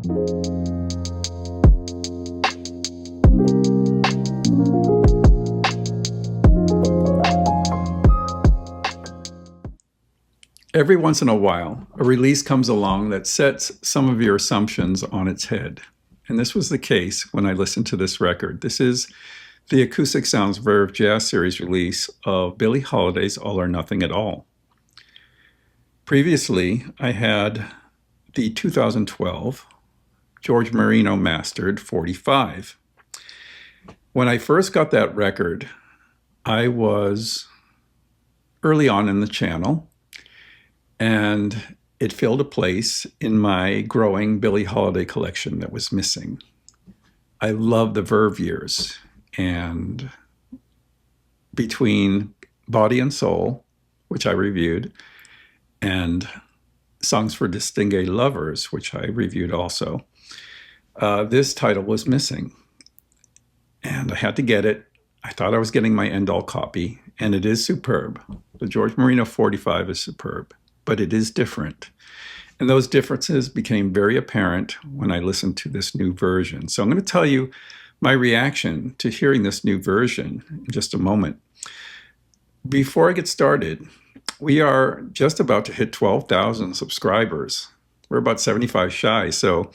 Every once in a while, a release comes along that sets some of your assumptions on its head. And this was the case when I listened to this record. This is the Acoustic Sounds Verve Jazz Series release of Billie Holiday's All or Nothing at All. Previously, I had the 2012 George Marino mastered 45. When I first got that record, I was early on in the channel, and it filled a place in my growing Billie Holiday collection that was missing. I love the Verve years, and between Body and Soul, which I reviewed, and Songs for Distingué Lovers, which I reviewed also, this title was missing. And I had to get it. I thought I was getting my end-all copy, and it is superb. The George Marino 45 is superb, but it is different. And those differences became very apparent when I listened to this new version. So I'm going to tell you my reaction to hearing this new version in just a moment. Before I get started, we are just about to hit 12,000 subscribers. We're about 75 shy. So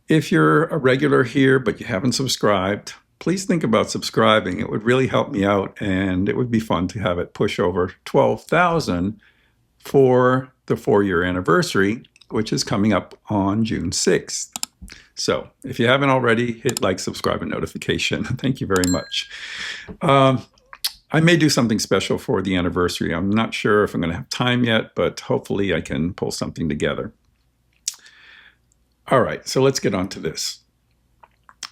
if you're a regular here, but you haven't subscribed, please think about subscribing. It would really help me out, and it would be fun to have it push over 12,000 for the 4-year anniversary, which is coming up on June 6th. So if you haven't already, hit like, subscribe, and notification. Thank you very much. I may do something special for the anniversary. I'm not sure if I'm going to have time yet, but hopefully I can pull something together. All right, so let's get on to this.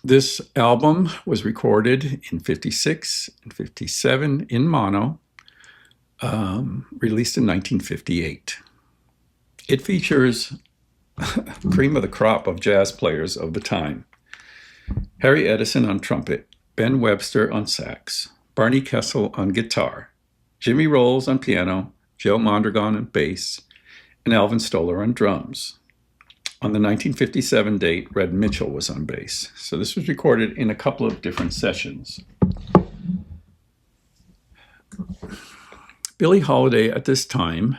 This album was recorded in 56 and 57 in mono, released in 1958. It features cream of the crop of jazz players of the time. Harry Edison on trumpet, Ben Webster on sax, Barney Kessel on guitar, Jimmy Rolls on piano, Joe Mondragon on bass, and Alvin Stoller on drums. On the 1957 date, Red Mitchell was on bass. So this was recorded in a couple of different sessions. Billie Holiday at this time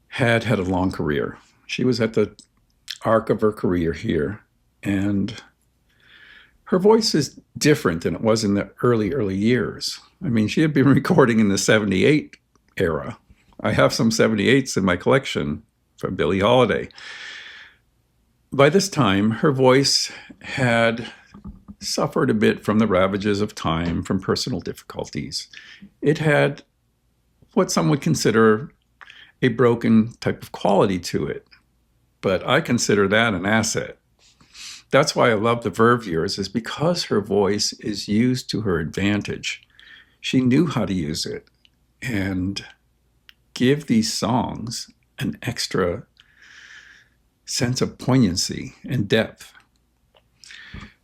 had a long career. She was at the arc of her career here, and her voice is different than it was in the early years. I mean, she had been recording in the 78 era. I have some 78s in my collection from Billie Holiday. By this time, her voice had suffered a bit from the ravages of time, from personal difficulties. It had what some would consider a broken type of quality to it, but I consider that an asset. That's why I love the Verve years, is because her voice is used to her advantage. She knew how to use it and give these songs an extra sense of poignancy and depth.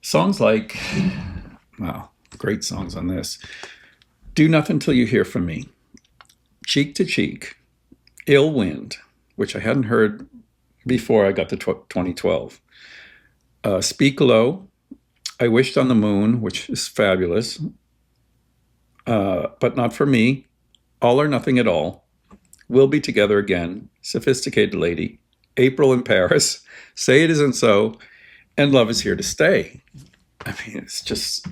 Songs like, wow, great songs on this. Do Nothing Till You Hear From Me, Cheek to Cheek, Ill Wind, which I hadn't heard before I got to 2012. Speak Low, I Wished on the Moon, which is fabulous, but Not For Me, All or Nothing at All, We'll Be Together Again, Sophisticated Lady, April in Paris, Say It Isn't So, and Love Is Here to Stay. I mean, it's just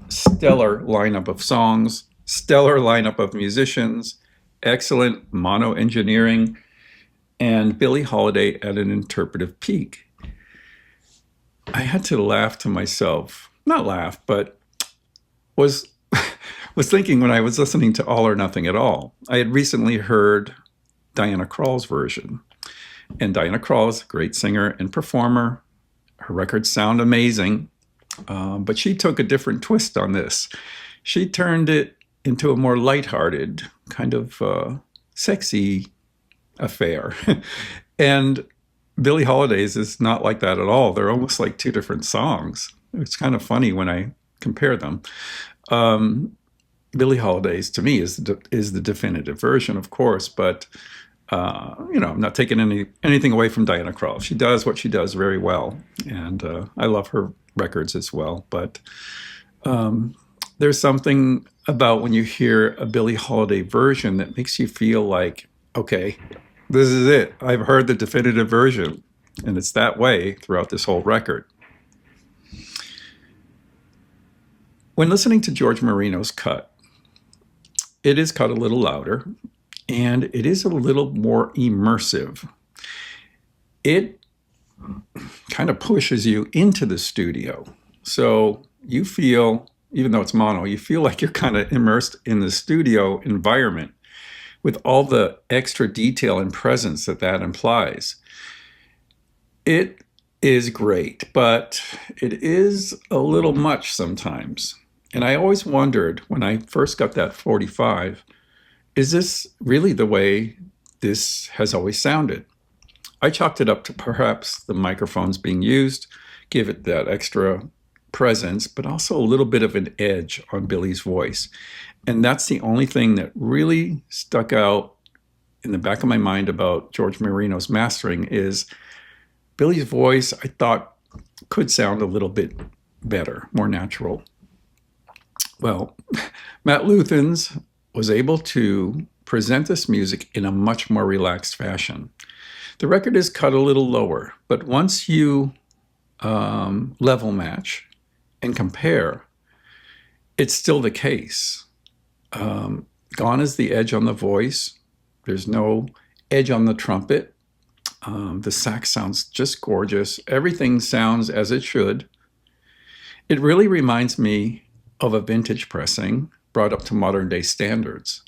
stellar lineup of songs, stellar lineup of musicians, excellent mono engineering, and Billie Holiday at an interpretive peak. I had to laugh to myself, not laugh, but was thinking when I was listening to All or Nothing at All. I had recently heard Diana Krall's version, and Diana Krall is a great singer and performer. Her records sound amazing, but she took a different twist on this. She turned it into a more lighthearted, kind of sexy affair. And Billie Holiday's is not like that at all. They're almost like two different songs. It's kind of funny when I compare them. Billie Holiday's, to me, is the definitive version, of course, but I'm not taking anything away from Diana Krall. She does what she does very well, and I love her records as well. But there's something about when you hear a Billie Holiday version that makes you feel like, okay, this is it. I've heard the definitive version, and it's that way throughout this whole record. When listening to George Marino's cut, it is cut a little louder, and it is a little more immersive. It kind of pushes you into the studio. So you feel, even though it's mono, you feel like you're kind of immersed in the studio environment with all the extra detail and presence that implies. It is great, but it is a little much sometimes. And I always wondered when I first got that 45, is this really the way this has always sounded? I chalked it up to perhaps the microphones being used, give it that extra presence, but also a little bit of an edge on Billie's voice. And that's the only thing that really stuck out in the back of my mind about George Marino's mastering is Billie's voice, I thought, could sound a little bit better, more natural. Well, Matt Luthans was able to present this music in a much more relaxed fashion. The record is cut a little lower, but once you level match and compare, it's still the case. Gone is the edge on the voice. There's no edge on the trumpet. The sax sounds just gorgeous. Everything sounds as it should. It really reminds me of a vintage pressing brought up to modern day standards.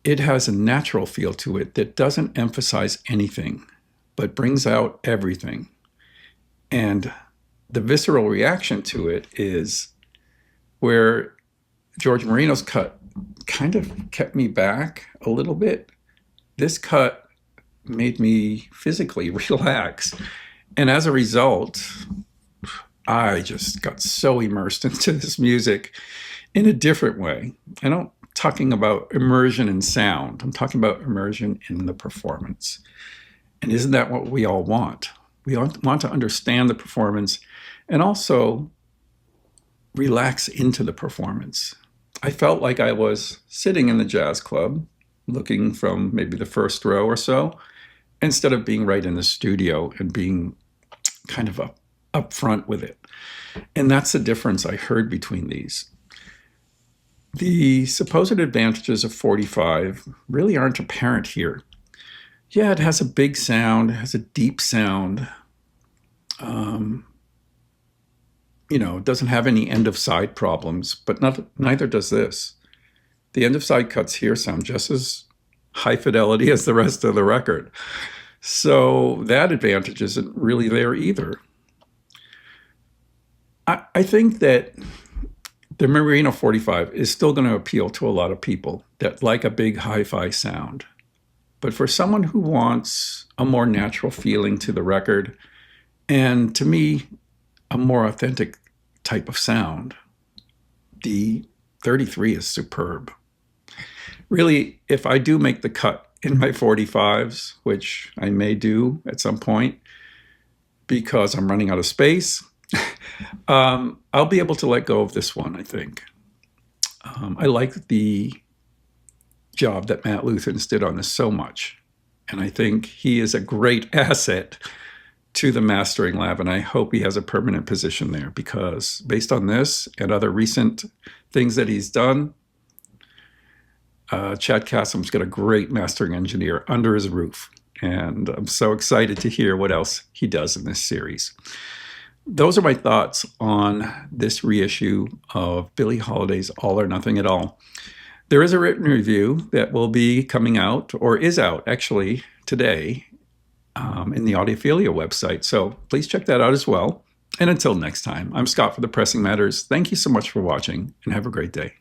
It has a natural feel to it that doesn't emphasize anything, but brings out everything. And the visceral reaction to it is where George Marino's cut kind of kept me back a little bit. This cut made me physically relax. And as a result, I just got so immersed into this music in a different way. I'm not talking about immersion in sound. I'm talking about immersion in the performance. And isn't that what we all want? We want to understand the performance and also relax into the performance. I felt like I was sitting in the jazz club, looking from maybe the first row or so, instead of being right in the studio and being kind of up front with it. And that's the difference I heard between these. The supposed advantages of 45 really aren't apparent here. Yeah, it has a big sound, it has a deep sound. It doesn't have any end-of-side problems, but neither does this. The end-of-side cuts here sound just as high fidelity as the rest of the record. So that advantage isn't really there either. I think that the Marino 45 is still going to appeal to a lot of people that like a big hi-fi sound. But for someone who wants a more natural feeling to the record, and to me, a more authentic type of sound, the 33 is superb. Really, if I do make the cut in my 45s, which I may do at some point because I'm running out of space, I'll be able to let go of this one, I think. I like the job that Matt Luthans did on this so much. And I think he is a great asset to the mastering lab, and I hope he has a permanent position there because based on this and other recent things that he's done, Chad Kassem's got a great mastering engineer under his roof. And I'm so excited to hear what else he does in this series. Those are my thoughts on this reissue of Billie Holiday's All or Nothing at All. There is a written review that will be coming out, or is out actually today, in the Audiophilia website. So please check that out as well. And until next time, I'm Scott for the Pressing Matters. Thank you so much for watching and have a great day.